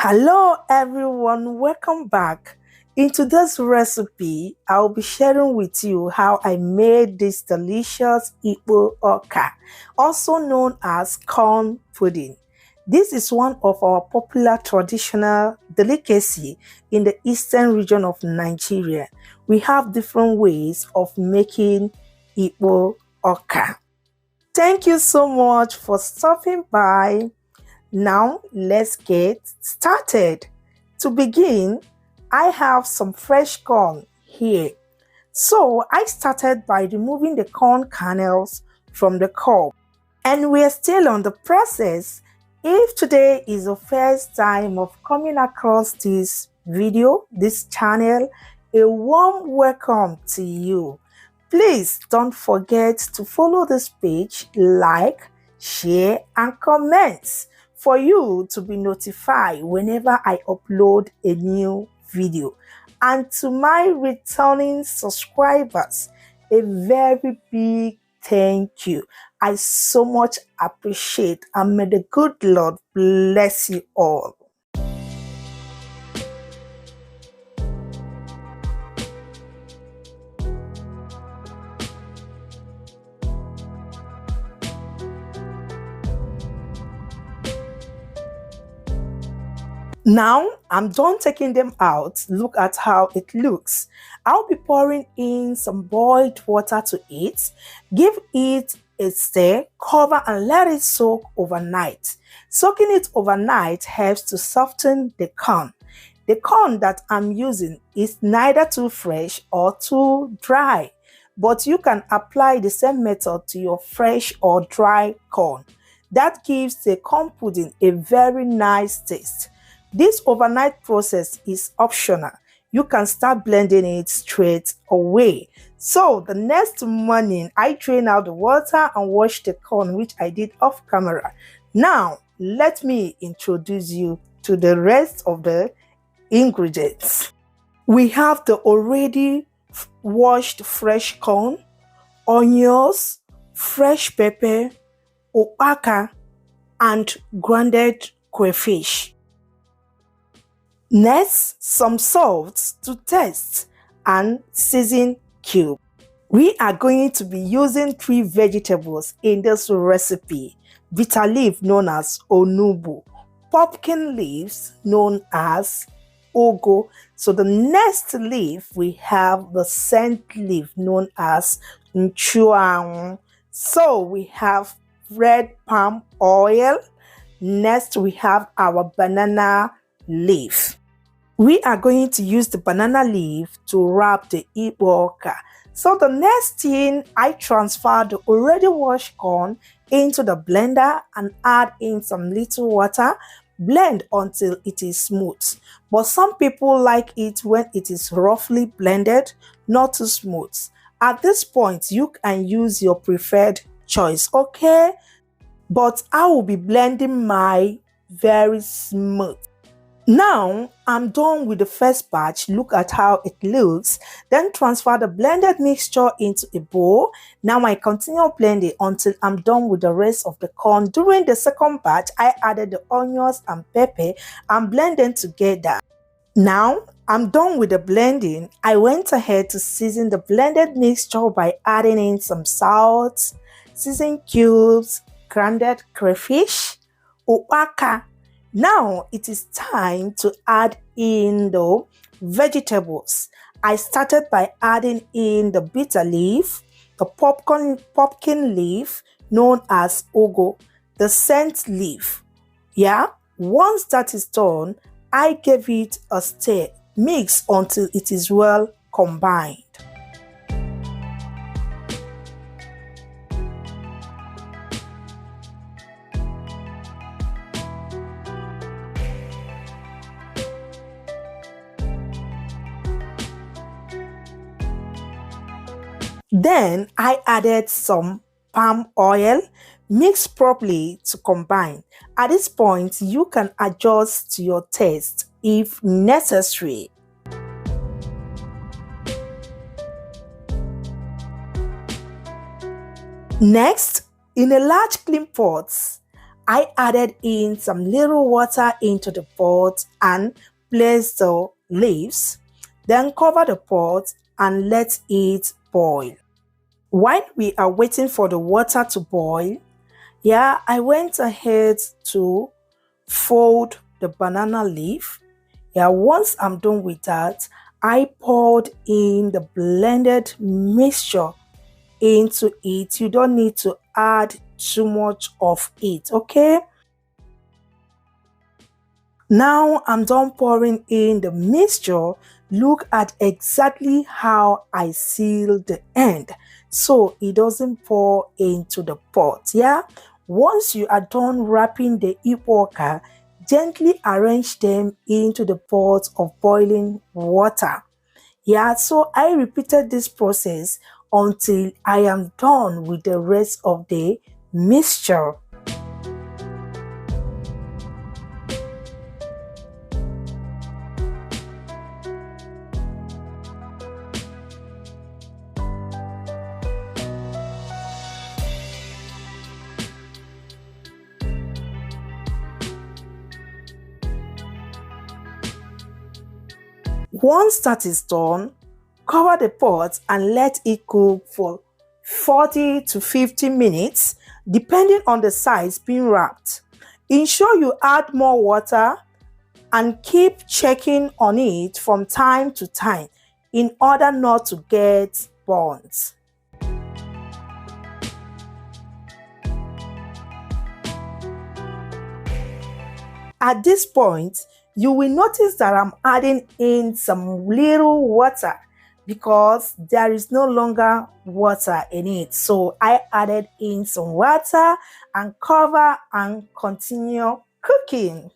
Hello everyone, welcome back. In today's recipe, I'll be sharing with you how I made this delicious Upaka, also known as corn pudding. This is one of our popular traditional delicacy in the eastern region of Nigeria. We have different ways of making Upaka. Thank you so much for stopping by. Now let's get started. To begin, I have some fresh corn here. So I started by removing the corn kernels from the cob. And we're still on the process. If today is the first time of coming across this video, this channel, a warm welcome to you. Please don't forget to follow this page, like, share, and comment for you to be notified whenever I upload a new video. And to my returning subscribers, a very big thank you. I so much appreciate, and may the good Lord bless you all. Now I'm done taking them out. Look at how it looks. I'll be pouring in some boiled water to it. Give it a stir, cover and let it soak overnight. Soaking it overnight helps to soften the corn. The corn that I'm using is neither too fresh or too dry, but you can apply the same method to your fresh or dry corn. That gives the corn pudding a very nice taste. This overnight process is optional. You can start blending it straight away. So the next morning, I drain out the water and wash the corn, which I did off camera. Now, let me introduce you to the rest of the ingredients. We have the already washed fresh corn, onions, fresh pepper, Upaka, and grounded crayfish. Next, some salt to taste and season cube. We are going to be using 3 vegetables in this recipe: bitter leaf known as onubu, pumpkin leaves known as ogo. So the next leaf we have the scent leaf known as nchuang. So we have red palm oil. Next we have our banana leaf. We are going to use the banana leaf to wrap the Upaka. So the next thing, I transfer the already washed corn into the blender and add in some little water. Blend until it is smooth. But some people like it when it is roughly blended, not too smooth. At this point, you can use your preferred choice, okay? But I will be blending my very smooth. Now I'm done with the first batch. Look at how it looks. Then transfer the blended mixture into a bowl. Now I continue blending until I'm done with the rest of the corn. During the second batch, I added the onions and pepper and blend them together. Now I'm done with the blending. I went ahead to season the blended mixture by adding in some salt, season cubes, grounded crayfish, Upaka. Now it is time to add in the vegetables. I started by adding in the bitter leaf, the pumpkin leaf known as ogo, the scent leaf. Once that is done, I gave it a stir, mix until it is well combined. Then I added some palm oil, mixed properly to combine. At this point, you can adjust to your taste if necessary. Next, in a large clean pot, I added in some little water into the pot and placed the leaves. Then cover the pot and let it boil. While we are waiting for the water to boil, I went ahead to fold the banana leaf. Once I'm done with that, I poured in the blended mixture into it. You don't need to add too much of it, okay? Now I'm done pouring in the mixture. Look at exactly how I seal the end so it doesn't pour into the pot. Once you are done wrapping the Upaka, gently arrange them into the pot of boiling water. So I repeated this process until I am done with the rest of the mixture. Once that is done, cover the pot and let it cook for 40 to 50 minutes, depending on the size being wrapped. Ensure you add more water and keep checking on it from time to time in order not to get burnt. At this point, you will notice that I'm adding in some little water because there is no longer water in it. So I added in some water and cover and continue cooking.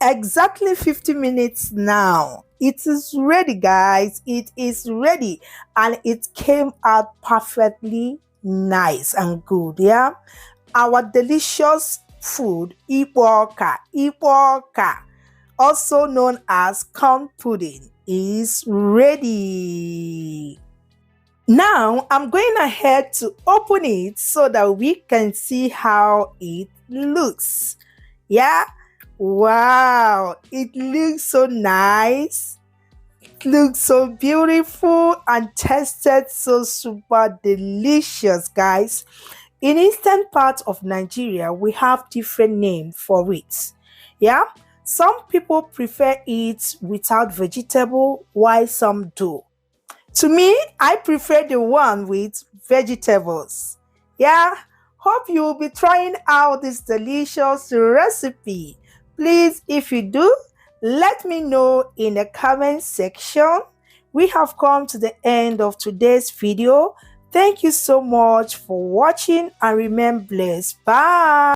Exactly 50 minutes now. It is ready, guys. It is ready and it came out perfectly nice and good. Our delicious food, Upaka, also known as corn pudding, is ready. Now I'm going ahead to open it so that we can see how it looks. Wow, it looks so nice. It looks so beautiful and tasted so super delicious, guys. In eastern part of Nigeria, we have different names for it. Some people prefer it without vegetable, while some do. To me, I prefer the one with vegetables. Hope you will be trying out this delicious recipe. Please, if you do, let me know in the comment section. We have come to the end of today's video. Thank you so much for watching and remain blessed. Bye.